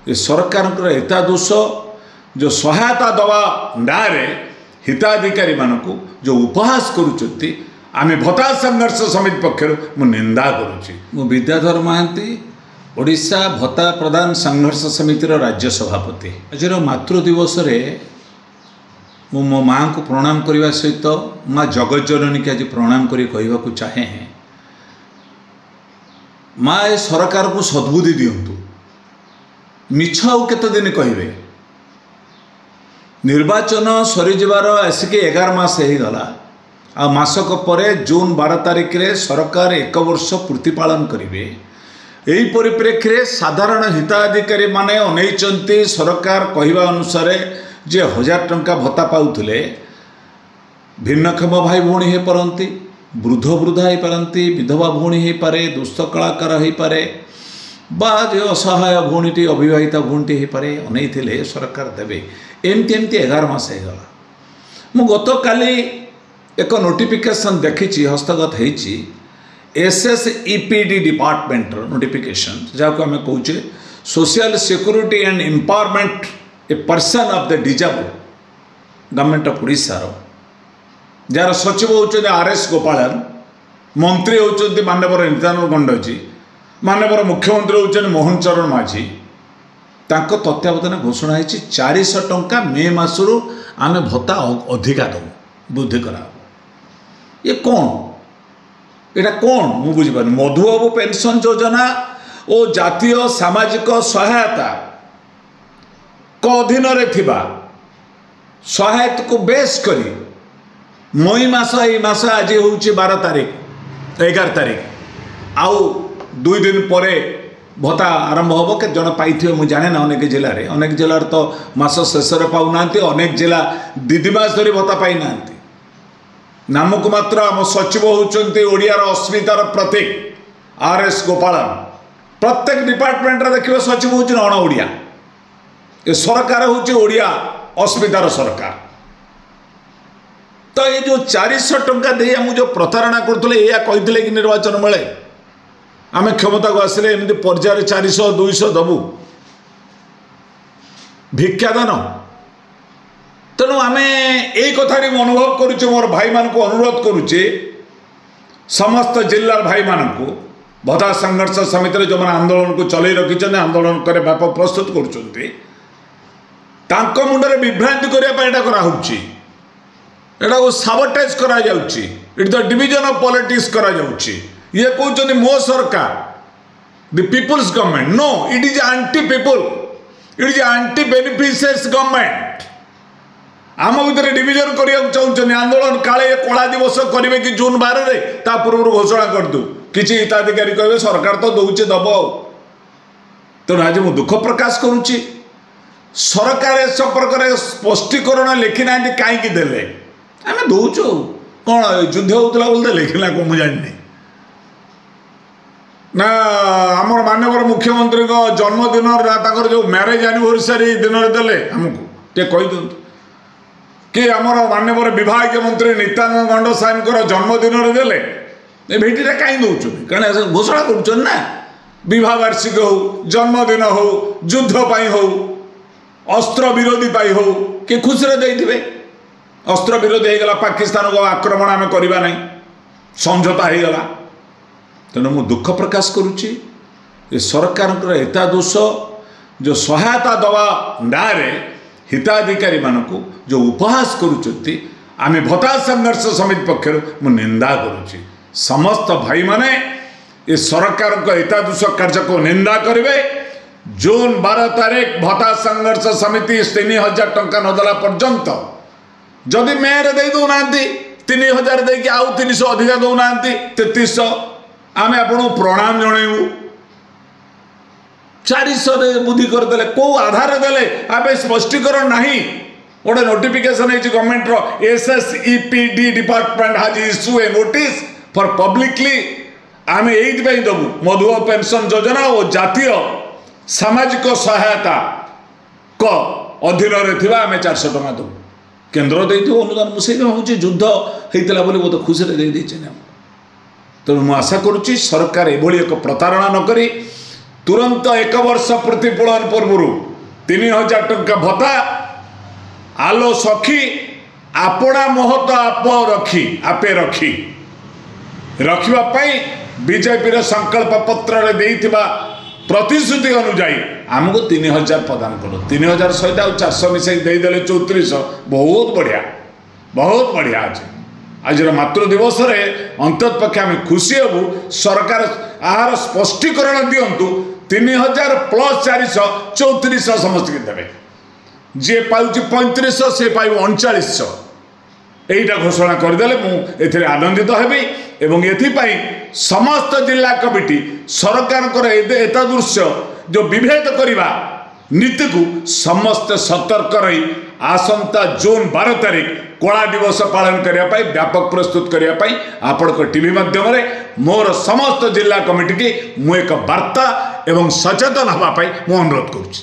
ये सरकार एता दोष जो सहायता दवा ना हिताधिकारी मानक जो उपहास करुँच आम भत्ता संघर्ष समिति पक्षर मु निंदा करुँची। मु विद्याधर महांती ओडिशा भत्ता प्रदान संघर्ष समितिर राज्य सभापति। आज मातृ दिवस मु मो माँ को प्रणाम करने सहित माँ जगत जननी के आज प्रणाम करी कहवाक चाहे माँ ए सरकार को सद्बुद्धि दिंतु मिछ आउ केते दिन कहे निर्वाचन सरीजार आसिक 11 मास हो गला आ मासक परे जून 12 तारिख रे सरकार 1 वर्ष पूर्ति पालन करेंगे। यही परिप्रेक्षी में साधारण हिताधिकारी माने अनैचंती सरकार कहवा अनुसार जे 1000 टंका भत्ता पाउथिले भिन्नक्षम भाई भौणी हो पारती वृद्ध वृद्धा हो पारती विधवा भौणी हो पारे दुस्थ कलाकार हो पारे बा जो असहाय भौणीटी अविवाहिता भौणीटी हो पारे अनैथिले सरकार देवे एमती एमती 11 मास हो गला। मु गत काली एक नोटिफिकेशन देखी हस्तगत होती SSEPD डिपार्टमेंट नोटिफिकेशन जहाँ आम कहे social security and empowerment a person of the disable government of Odisha jar सचिव होती RS गोपालन मंत्री होती माननीय नित्यानंद गंडजी माननीय मुख्यमंत्री होती मोहन चरण माझी तांको तत्वावधान घोषणा होती 400 टंका मे मासरू आम भत्ता अधिका दबू वृद्धि करा ये कौन एटा कौन मु बुझीपार मधुबाबू पेंशन योजना और जातीय सामाजिक सहायता को अधीन सहायता को बेस करी मई मास मास आज हूँ 12 तारिख 11 तारिख आउ 2 दिन पर भत्ता आरंभ हम के जन पाई मुझे जाने ना अनेक जिले तो मास शेष पाऊना अनेक जिला 2 मास धरी भत्ता पाई ना नामक मात्र आम सचिव होती ओडियार अस्मितार प्रतीक RS गोपालन प्रत्येक डिपार्टमेंट रे देखिए सचिव होती अण ओडिया ए सरकार होची ओडिया अस्मितार सरकार। तो ये जो 400 टंका दे आम जो प्रतारणा करते या कहते कि निर्वाचन बेले आम क्षमता को आसिले एमती पर्यायर 400 200 दबू भिक्षादान तेणु आम यही कथा अनुभव करुचे मोर भाई मान को अनुरोध करुचे समस्त जिलार भाई मान को भत्ता संघर्ष समिति जो मैंने आंदोलन को चलई रखी आंदोलन करे बाप प्रस्तुत कर मुंडे विभ्रांति करने साबोटाइज करा जाउची it the division of politics करा जाउची। ये कहते मो सरकार the people's government no it is anti people it is anti beneficiaries government आम भर डिविजन करने चाहते आंदोलन काले कला दिवस करेंगे कि जून 12 रे ता पूर्व घोषणा कर दू किसी हिताधिकारी कहे सरकार तो दौचे दब तेणु आज मुझे दुख प्रकाश करुच्ची सरकार संपर्क स्पष्टीकरण लिखी ना कहीं देले आम दौचु कौन युद्ध होता बोलते लिखला कौन मुझे जानी ना आमर माननीय मुख्यमंत्री जन्मदिन जो मैरेज एनिवर्सरी दिन में देले आमको टे कही दिंतु कि आमर माननीय विभाग मंत्री नित्यानंद गंड साहेब जन्मदिन में देले भेटीटा कहीं दौचु कहीं घोषणा कर विवाह वार्षिक हो जन्मदिन हो युद्ध हो अस्त्र विरोधी हो कि खुशी दे अस्त्र विरोधी होगा पाकिस्तान को आक्रमण आम करवा नहीं समझौता होगला तेणु मु दुख प्रकाश करुच्ची ये सरकार एता दोष जो सहायता दवा ना हिताधिकारी मानक जो उपहास करुँच आम भत्ता संघर्ष समिति पक्षर मु निंदा करुच्ची। समस्त भाई माने ये सरकार को एता दोष कार्य को निंदा करेंगे। जून 12 तारिख भत्ता संघर्ष समिति 3000 टंका नदेला पर्यंत जदि मेयर दे दौना 3000 दे आउ 300 अधिका दौना 3300 आम आपको प्रणाम जनइबू 400 बुद्धि करदे कौ आधार देले आम स्पष्टीकरण नहीं गोटे नोटिफिकेशन है गवर्नमेंट रो SSEPD डिपार्टमेंट हाज issue A notice for publicly आम यही दबू मधुबाबू पेंशन योजना और जातीय सामाजिक सहायता को अधीन आम 400 टंका दबू केन्द्र दे अनुदान मुझे हूँ युद्ध होता बोली बहुत खुशी दे तेणु मुझे आशा करुच्ची सरकार एभली एक प्रतारणा नक तुरंत 1 वर्ष प्रतिपूरण पूर्व 3000 टंका भत्ता आलो सखी आपणा महत आप रखी आपे रखी रखापी बीजेपी संकल्प पत्र देइथिबा प्रतिश्रुति अनुजाई आमको 3000 प्रदान करो 3000 सहित 400 मिसे देदेले 3400 बहुत बढ़िया आज आज मातृ दिवस रे अंतत पक्षे आम खुशी हबू सरकार आहार स्पष्टीकरण दिंतु 3000 प्लस 400 3400 समस्त के देवे जे पाउची 3500 से पाइब 3900 एटा घोषणा करदेले मुझे आनंदित हेबी एवं एथिपाई समस्त जिला कमिटी सरकार एतादृश्य जो विभेद करवा नीति को समस्त सतर्क रही आसंता जून 12 तारिख कला दिवस पालन करने व्यापक प्रस्तुत करने आपण टीवी माध्यम मोर समस्त जिला कमिटी की मु एक वार्ता एवं सचेतन होगापाई अनुरोध करुच्ची।